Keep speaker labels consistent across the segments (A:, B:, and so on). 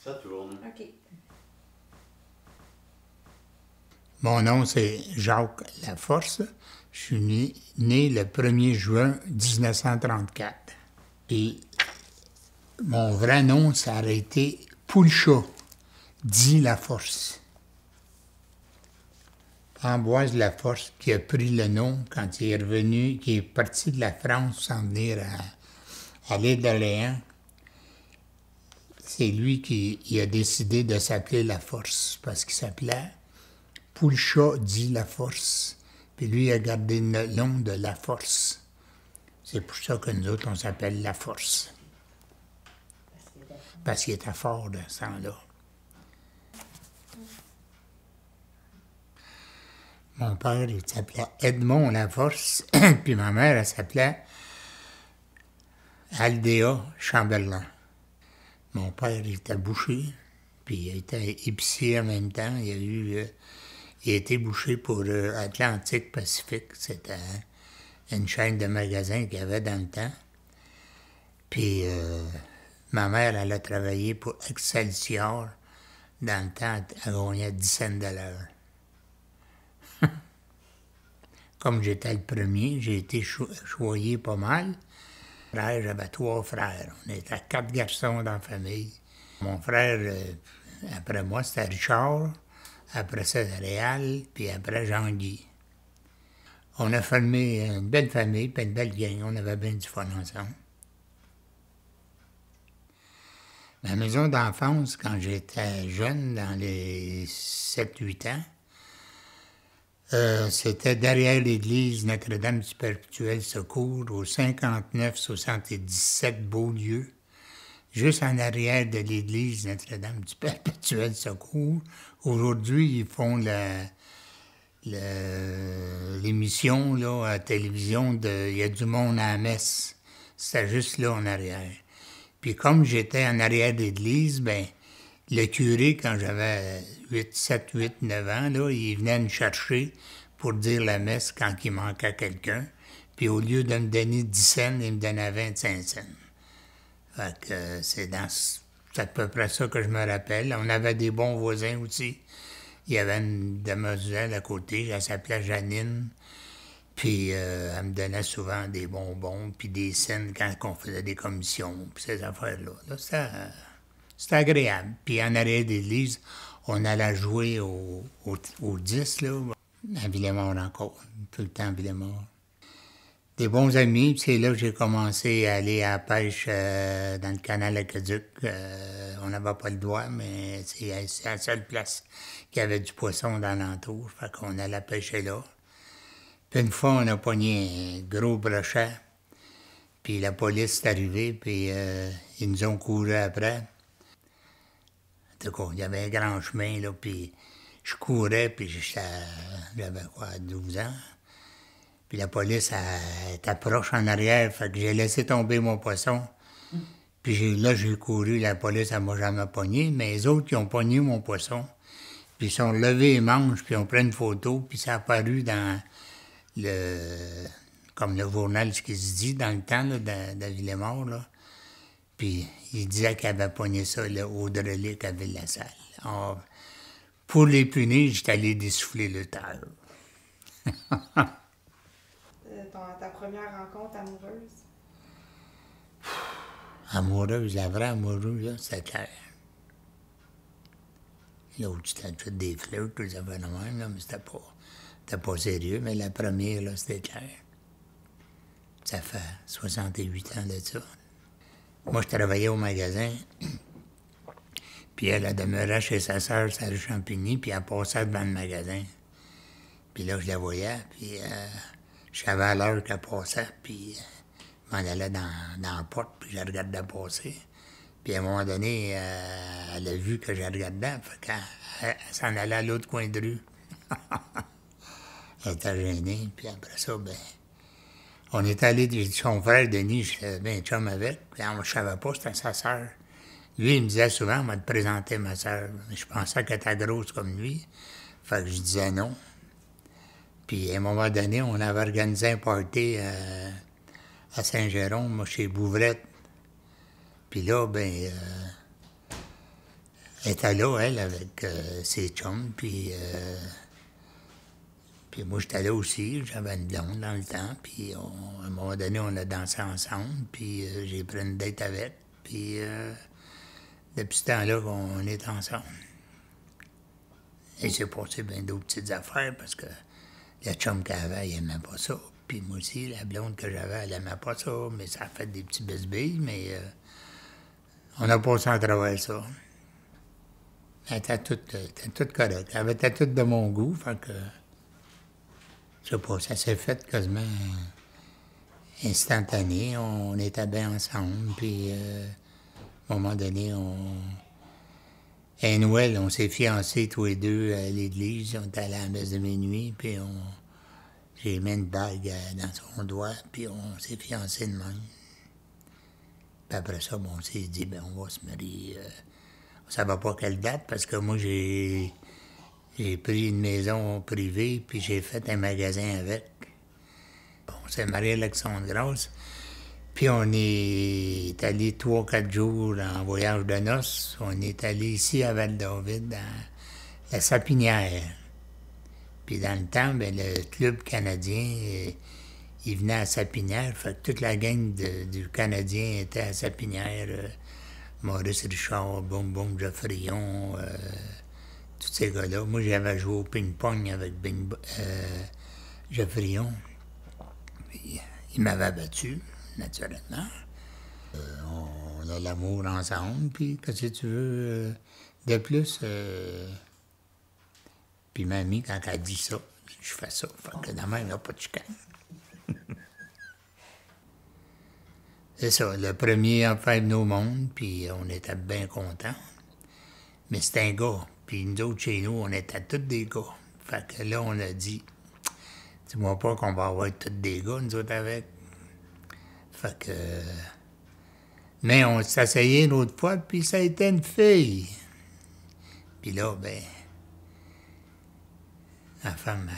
A: Ça tourne.
B: OK.
C: Mon nom, c'est Jacques Laforce. Je suis né le 1er juin 1934. Et mon vrai nom, ça aurait été Poulchat, dit Laforce. Ambroise Laforce, qui a pris le nom quand il est revenu, qui est parti de la France sans venir à l'île d'Orléans. C'est lui qui a décidé de s'appeler Laforce, parce qu'il s'appelait Poulchat dit Laforce. Puis lui, il a gardé le nom de Laforce. C'est pour ça que nous autres, on s'appelle Laforce. Parce qu'il était fort de ce temps-là. Mon père, il s'appelait Edmond Laforce, puis ma mère, elle s'appelait Aldéa Chamberlain. Mon père, il était boucher, puis il était épicier en même temps. Il a été boucher pour Atlantique Pacifique. C'était une chaîne de magasins qu'il y avait dans le temps. Puis ma mère, elle a travaillé pour Excelsior dans le temps, elle gagnait 10 cents de l'heure. Comme j'étais le premier, j'ai été choyé pas mal. J'avais 3 frères. On était 4 garçons dans la famille. Mon frère, après moi, c'était Richard. Après ça, Réal, puis après Jean-Guy. On a formé une belle famille, puis une belle gang. On avait bien du fun ensemble. Ma maison d'enfance, quand j'étais jeune, dans les 7-8 ans, c'était derrière l'église Notre-Dame du Perpétuel Secours, au 59-77 Beaulieu, juste en arrière de l'église Notre-Dame du Perpétuel Secours. Aujourd'hui, ils font l'émission là, à la télévision de « Il y a du monde à la messe ». C'était juste là en arrière. Puis comme j'étais en arrière de l'église, ben le curé, quand j'avais 7, 8, 9 ans, là, il venait me chercher pour dire la messe quand il manquait quelqu'un. Puis au lieu de me donner 10 cents, il me donnait 25 cents. Fait que c'est à peu près ça que je me rappelle. On avait des bons voisins aussi. Il y avait une demoiselle à côté, elle s'appelait Janine. Puis elle me donnait souvent des bonbons, puis des scènes quand on faisait des commissions, puis ces affaires-là. Là, c'était agréable. Puis en arrière d'église, on allait jouer au 10, là, à Villemort encore, tout le temps à Villemort. Des bons amis, puis c'est là que j'ai commencé à aller à la pêche dans le canal aqueduc. On n'avait pas le droit, mais c'est la seule place qui avait du poisson dans l'entour, fait qu'on allait pêcher là. Puis une fois, on a pogné un gros brochet, puis la police est arrivée, puis ils nous ont couru après. En tout cas, il y avait un grand chemin, là, puis je courais, puis j'avais quoi, 12 ans. Puis la police, elle t'approche en arrière, fait que j'ai laissé tomber mon poisson. Puis là, j'ai couru, la police, elle m'a jamais pogné, mais les autres qui ont pogné mon poisson, puis ils sont levés les manches, puis ont pris une photo, puis ça a apparu dans comme le journal, ce qui se dit dans le temps là, de Villemort, là. Puis il disait qu'il avait pogné ça là, au Drelic à Ville-la-Salle. Alors, pour les punir, j'étais allé dessouffler le terre.
B: Ta première rencontre amoureuse?
C: Amoureuse, la vraie amoureuse, là, c'était Claire. L'autre, c'était tout des fleurs, tout ça fait de même, là, mais c'était pas sérieux, mais la première, là, c'était Claire. Ça fait 68 ans de ça. Moi, je travaillais au magasin, puis elle demeurait chez sa sœur, sa rue Champigny, puis elle passait devant le magasin. Puis là, je la voyais, puis je savais à l'heure qu'elle passait, puis je m'en allais dans la porte, puis je la regardais passer. Puis à un moment donné, elle a vu que je la regardais, fait qu'elle s'en allait à l'autre coin de rue. Elle était gênée, puis après ça, ben, on est allé chez son frère Denis, j'étais bien chum avec, puis je savais pas, c'était sa sœur. Lui, il me disait souvent, on va te présenter ma sœur. Je pensais qu'elle était grosse comme lui, fait que je disais non. Puis à un moment donné, on avait organisé un party à Saint-Jérôme, chez Bouvrette. Puis là, ben, Elle était là, elle, avec ses chums, puis moi, j'étais là aussi, j'avais une blonde dans le temps, puis à un moment donné, on a dansé ensemble, puis j'ai pris une date avec, puis depuis ce temps-là, on est ensemble. Et c'est passé bien d'autres petites affaires, parce que le chum qu'elle avait, il aimait pas ça. Puis moi aussi, la blonde que j'avais, elle aimait pas ça, mais ça a fait des petits bisbilles, mais on a passé à travers ça. Elle était toute correcte. Elle était toute de mon goût, fait que... Je sais pas, ça s'est fait quasiment instantané. On était bien ensemble, puis à un moment donné, à Noël, on s'est fiancés tous les deux à l'église. On était allés à la messe de minuit, puis j'ai mis une bague dans son doigt, puis on s'est fiancés de même. Puis après ça, bon, on s'est dit, ben on va se marier. On ne savait pas quelle date, parce que moi, j'ai pris une maison privée, puis j'ai fait un magasin avec. On s'est marié à l'Action de Grâce. Puis on est allé 3-4 jours en voyage de noces. On est allé ici à Val-David, dans la Sapinière. Puis dans le temps, bien, le club canadien, il venait à Sapinière. Fait que toute la gang du Canadien était à Sapinière. Maurice Richard, Boum Boum Geoffrion, tous ces gars-là. Moi, j'avais joué au ping-pong avec Geoffrion. Puis, il m'avait battu, naturellement. On a l'amour ensemble, puis qu'est-ce que tu veux de plus? Puis mamie, quand elle dit ça, je fais ça. Fait que demain, il n'y a pas de chicane. C'est ça, le premier à faire nos mondes, puis on était bien contents. Mais c'était un gars. Puis nous autres, chez nous, on était tous des gars. Fait que là, on a dit, dis-moi pas qu'on va avoir tous des gars, nous autres, avec. Fait que... Mais on s'asseyait une autre fois, puis ça a été une fille. Puis là, ben... Ma femme,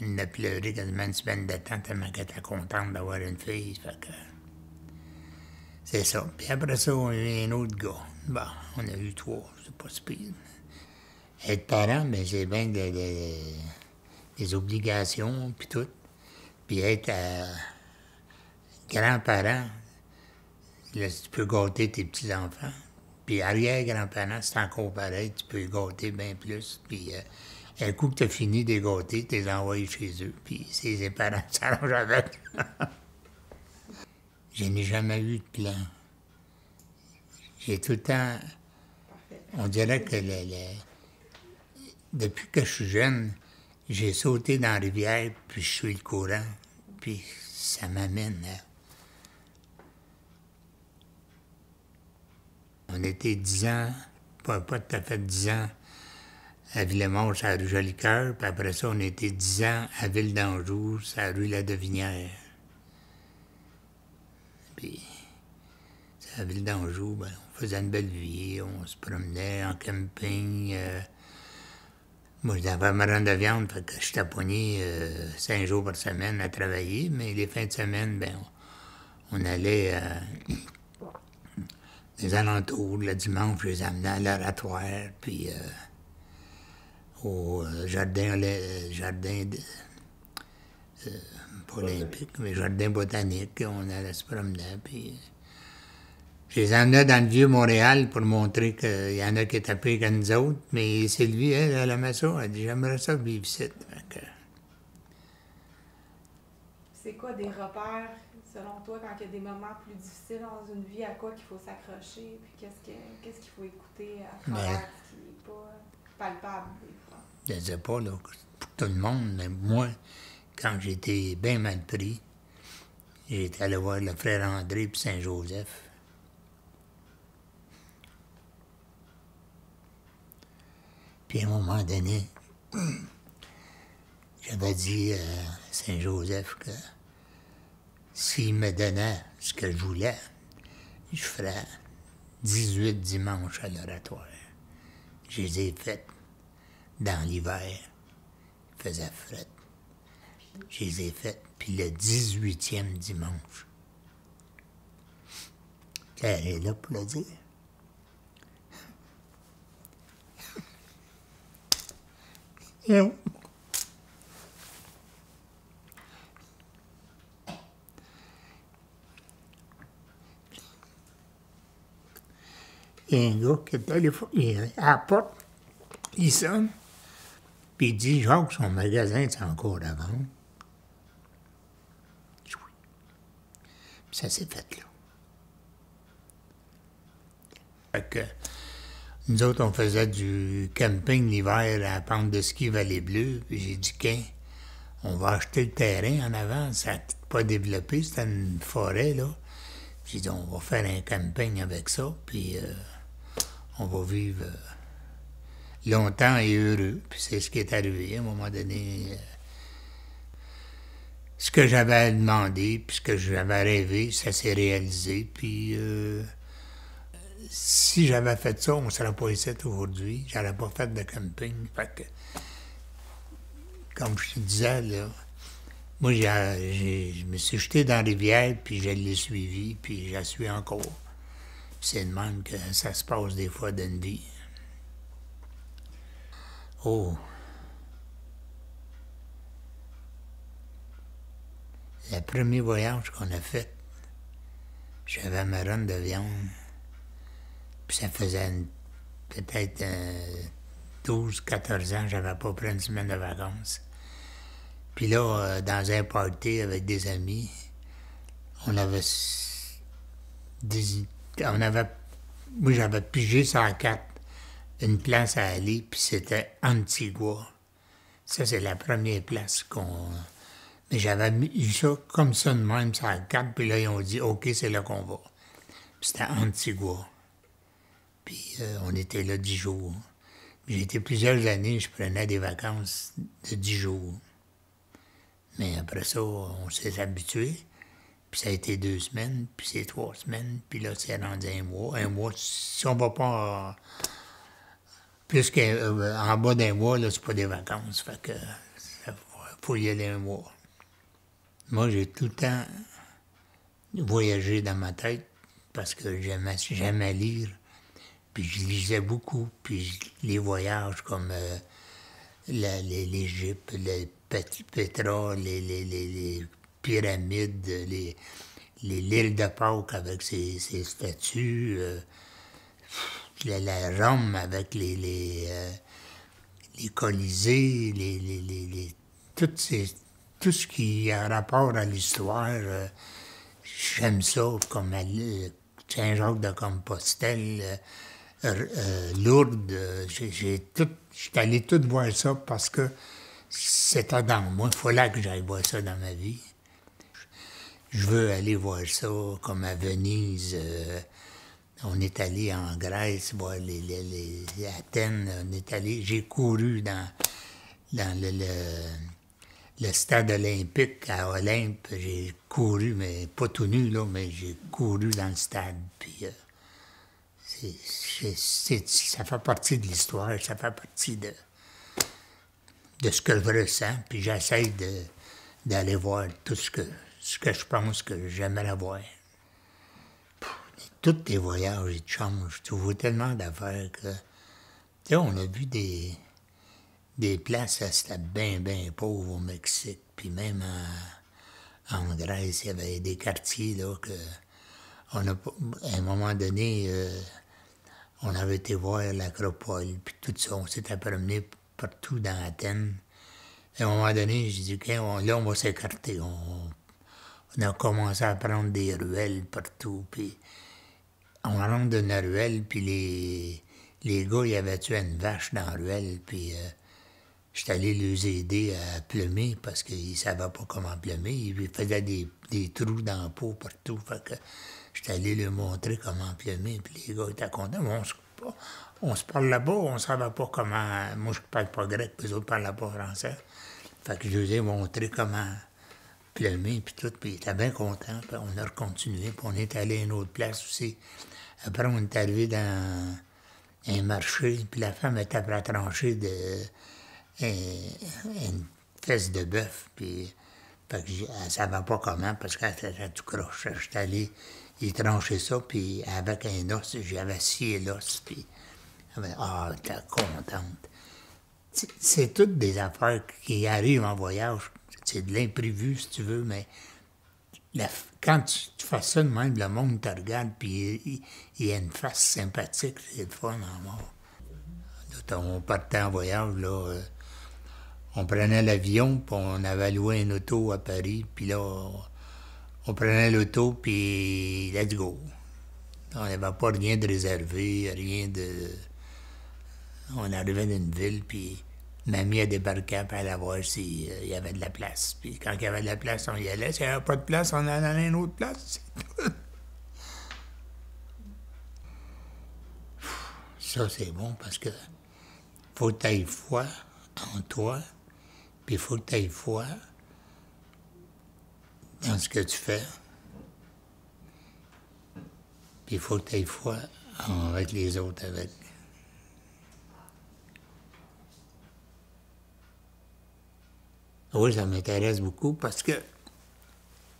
C: elle a pleuré quasiment une semaine de temps tellement qu'elle était contente d'avoir une fille. Fait que... C'est ça. Puis après ça, on a eu un autre gars. Bon, on a eu 3, c'est pas si pire. Être parent, ben c'est bien des obligations, puis tout. Puis être grand-parent, là, tu peux gâter tes petits-enfants. Puis arrière-grand-parent, c'est encore pareil, tu peux les gâter bien plus. Puis un coup que tu as fini de les gâter, tu les envoies chez eux. Puis c'est les parents qui s'arrangent avec. Je n'ai jamais eu de plan. J'ai tout le temps... On dirait que depuis que je suis jeune, j'ai sauté dans la rivière, puis je suis le courant. Puis ça m'amène à... On était 10 ans, pas tout à fait 10 ans, à Villemort, à la rue Jolicoeur, puis après ça, on était 10 ans à Ville d'Anjou, à la rue La Devinière. Puis, à Ville d'Anjou, ben, on faisait une belle vie, on se promenait en camping. Moi, j'avais ma rente de viande, fait que j'étais pogné 5 jours par semaine à travailler, mais les fins de semaine, ben, on allait... les alentours, le dimanche, je les amenais à l'oratoire, puis au jardin pas olympique, mais jardin botanique, on allait se promener, puis je les amenais dans le vieux Montréal pour montrer qu'il y en a qui étaient pires que nous autres, mais Sylvie, elle aimait ça, elle dit « j'aimerais ça vivre ici ».
B: C'est quoi des repères, selon toi, quand il y a des moments plus difficiles dans une vie, à quoi qu'il faut s'accrocher, puis qu'est-ce qu'il faut écouter à travers ce qui n'est pas palpable, des fois?
C: Je ne sais pas, là, pour tout le monde, mais moi, quand j'étais bien mal pris, j'étais allé voir le frère André puis Saint-Joseph. Puis à un moment donné, j'avais dit à Saint-Joseph que s'il me donnait ce que je voulais, je ferais 18 dimanches à l'oratoire. Je les ai faits dans l'hiver. Il faisait fret. Je les ai faits. Puis le 18e dimanche, elle est là pour le dire. Non. Il y a un gars qui est à la porte, il sonne, puis il dit, Jacques, son magasin est encore à vendre. Oui. Puis ça s'est fait là. Fait que nous autres, on faisait du camping l'hiver à la pente de ski Vallée-Bleue, puis j'ai dit, on va acheter le terrain en avant, ça n'a pas développé, c'était une forêt, là. J'ai dit, on va faire un camping avec ça, puis on va vivre longtemps et heureux. Puis c'est ce qui est arrivé. À un moment donné, ce que j'avais demandé, puis ce que j'avais rêvé, ça s'est réalisé. Puis si j'avais fait ça, on ne serait pas ici aujourd'hui. J'aurais pas fait de camping. Fait que, comme je te disais, là, moi, je me suis jeté dans la rivière, puis je l'ai suivi, puis je la suis encore. C'est de même que ça se passe des fois dans une vie. Oh! Le premier voyage qu'on a fait, j'avais ma run de viande, puis ça faisait peut-être 12-14 ans, j'avais pas pris une semaine de vacances. Puis là, dans un party avec des amis, moi j'avais pigé sur la carte une place à aller, puis c'était Antigua. Ça, c'est la première place Mais j'avais mis ça comme ça de même sur la carte, puis là, ils ont dit, OK, c'est là qu'on va. Puis c'était Antigua. Puis on était là 10 jours. J'ai été plusieurs années, je prenais des vacances de 10 jours. Mais après ça, on s'est habitué. Puis ça a été 2 semaines, puis c'est 3 semaines, puis là, c'est rendu 1 mois. 1 mois, si on va pas plus qu'en bas d'1 mois, là, c'est pas des vacances. Fait que faut y aller 1 mois. Moi, j'ai tout le temps voyagé dans ma tête parce que j'aimais lire. Puis je lisais beaucoup. Puis les voyages comme l'Égypte, Petra, les pyramides, l'île de Pâques avec ses statues, la Rome avec les Colisées, tout ce qui a rapport à l'histoire. J'aime ça, comme Saint-Jacques-de-Compostelle, Lourdes. J'étais allé tout voir ça parce que c'était dans moi. Il fallait que j'aille voir ça dans ma vie. Je veux aller voir ça, comme à Venise. On est allé en Grèce, voir les Athènes. J'ai couru dans le stade olympique à Olympe. J'ai couru, mais pas tout nu, là, mais j'ai couru dans le stade. Puis ça fait partie de l'histoire, ça fait partie de ce que je ressens. Puis j'essaie d'aller voir tout ce que je pense que j'aimerais voir. Tous tes voyages, ils te changent. Tu vois tellement d'affaires que... Tu sais, on a vu des places, c'était bien, bien pauvre au Mexique. Puis même en Grèce, il y avait des quartiers, là, que... à un moment donné, on avait été voir l'Acropole, puis tout ça. On s'était promené partout dans Athènes. À un moment donné, j'ai dit, OK, là, on va s'écarter. On a commencé à prendre des ruelles partout, puis on rentre dans une ruelle, puis les gars, ils avaient tué une vache dans la ruelle, puis j'étais allé les aider à plumer, parce qu'ils ne savaient pas comment plumer. Ils faisaient des trous dans la peau partout, fait que j'étais allé leur montrer comment plumer, puis les gars étaient contents. Mais on se parlait pas, on ne savait pas comment... Moi, je ne parle pas grec, puis les autres ne parlaient pas français. Fait que je leur ai montré comment plumer, puis tout, puis ils étaient bien contents. Puis on a continué, puis on est allé à une autre place aussi. Après, on est arrivé dans un marché, puis la femme était prête à trancher une fesse de bœuf, puis fait que elle ne savait pas comment, parce qu'elle était tout croche. J'étais allé y trancher ça, puis avec un os, j'avais scié l'os, puis elle était contente. C'est toutes des affaires qui arrivent en voyage. C'est de l'imprévu, si tu veux, mais quand tu fais ça de même, le monde te regarde, puis il y a une face sympathique, c'est le fun en mort. On partait en voyage, là, on prenait l'avion, puis on avait loué un auto à Paris, puis là, on prenait l'auto, puis let's go. On n'avait pas rien de réservé, rien de... On arrivait dans une ville, puis mamie a débarqué pour aller voir s'il y avait de la place. Puis quand il y avait de la place, on y allait. S'il n'y avait pas de place, on allait à une autre place. Ça, c'est bon parce que faut que tu aies foi en toi, puis il faut que tu aies foi dans ce que tu fais. Puis il faut que tu aies foi avec les autres avec. Oui, ça m'intéresse beaucoup parce que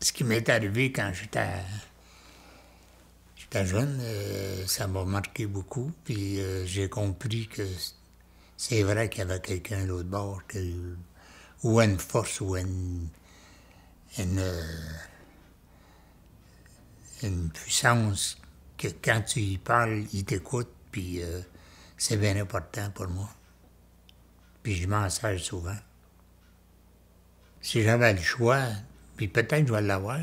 C: ce qui m'est arrivé quand j'étais jeune, ça m'a marqué beaucoup. Puis j'ai compris que c'est vrai qu'il y avait quelqu'un de l'autre bord, ou une force, ou une puissance que quand tu y parles, il t'écoute, puis c'est bien important pour moi. Puis je m'en sers souvent. Si j'avais le choix, puis peut-être je vais l'avoir,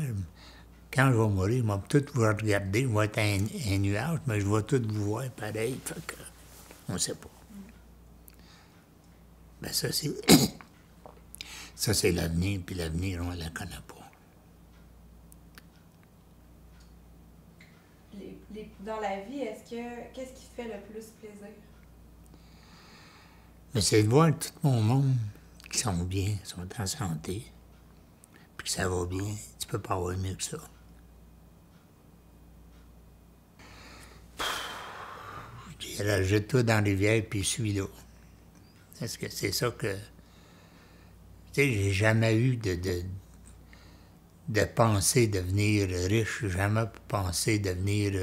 C: quand je vais mourir, je vais tout vous regarder, je vais être un nuage, mais je vais tout vous voir pareil, fait que on ne sait pas. Ben ça, c'est... ça, c'est l'avenir, puis l'avenir, on ne la connaît pas.
B: Dans la vie, qu'est-ce qui te fait le plus plaisir?
C: Mais c'est de voir tout mon monde qui sont bien, sont en santé, puis que ça va bien. Tu peux pas avoir mieux que ça. Je dirais, jette-toi dans la rivière, puis suis là. Est-ce que c'est ça que... Tu sais, j'ai jamais eu de penser devenir riche, j'ai jamais pensé devenir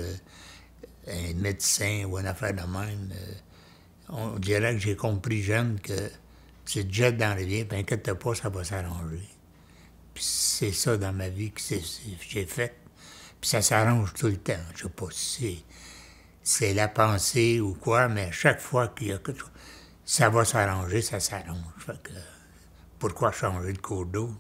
C: un médecin ou une affaire de même. On dirait que j'ai compris jeune que tu te jettes dans la rivière, puis inquiète pas, ça va s'arranger. Puis c'est ça dans ma vie que j'ai fait. Puis ça s'arrange tout le temps. Je sais pas si c'est la pensée ou quoi, mais chaque fois qu'il y a quelque chose, ça va s'arranger, ça s'arrange. Fait que, pourquoi changer de cours d'eau?